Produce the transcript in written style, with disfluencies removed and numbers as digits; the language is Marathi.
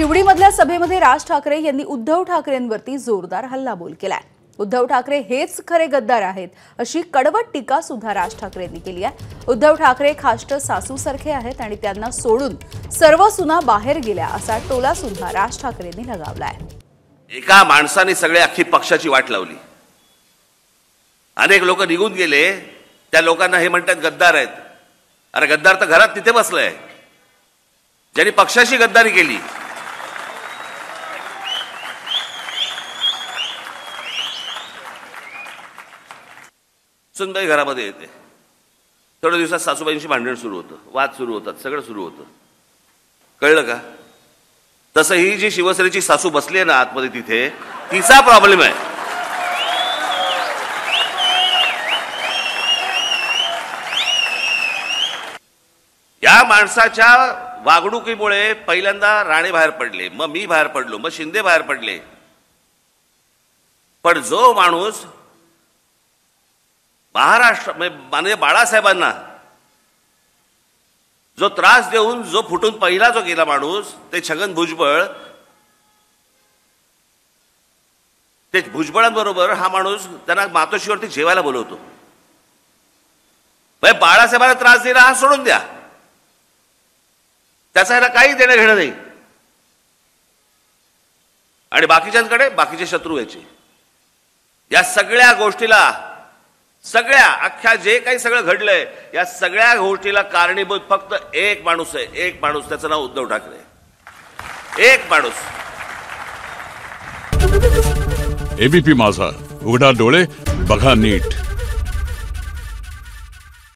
शिवडीमधल्या सभेमध्ये राज ठाकरे यांनी उद्धव ठाकरेंवरती जोरदार हल्लाबोल केलाय। उद्धव ठाकरे हेच खरे गद्दार आहेत अशी कडवट टीका सुद्धा राज ठाकरेंनी केली आहे। उद्धव ठाकरे खाष्ट सासूसारखे आहेत आणि त्यांना सोडून सर्व सुना बाहेर गेल्या असा टोला सुद्धा राज ठाकरेंनी लगावलाय। एका माणसाने सगळे अख्खी पक्षाची वाट लावली। अनेक लोक निघून गेले, त्या लोकांना हे म्हणतात गद्दार आहेत। अरे गद्दार तर घरात तिथे बसलाय, ज्यांनी पक्षाची गद्दारी केली। सुनबाई घरामध्ये येते, थोड्या दिवसात सासूबाईंशी भांडण सुरू होतं, वाद सुरू होतात, सगळं सुरू होतं। कळलं का? तसं ही जी शिवसेनेची सासू बसली आहे ना आतमध्ये, तिथे तिचा प्रॉब्लेम आहे। या माणसाच्या वागणुकीमुळे पहिल्यांदा राणे बाहेर पडले, मग मी बाहेर पडलो, मग शिंदे बाहेर पडले। पण जो माणूस महाराष्ट्र माननीय बाळासाहेबांना जो त्रास देऊन जो फुटून पहिला जो गेला माणूस, ते छगन भुजबळ, ते भुजबळांबरोबर हा माणूस त्यांना मातोश्रीवरती जेवायला बोलवतो। बाळासाहेबांना त्रास दिला हा सोडून द्या, त्याचा ह्याला काही देणं घेणं नाही। आणि बाकीच्यांकडे बाकीचे शत्रू व्हायचे। या सगळ्या गोष्टीला, सगळ्या अख्ख्या जे काही सगळं घडलंय, या सगळ्या गोष्टीला कारणीभूत फक्त एक माणूस आहे, एक माणूस, त्याचं नाव उद्धव ठाकरे। एक माणूस। एबीपी माझा, उघडा डोळे बघा नीट।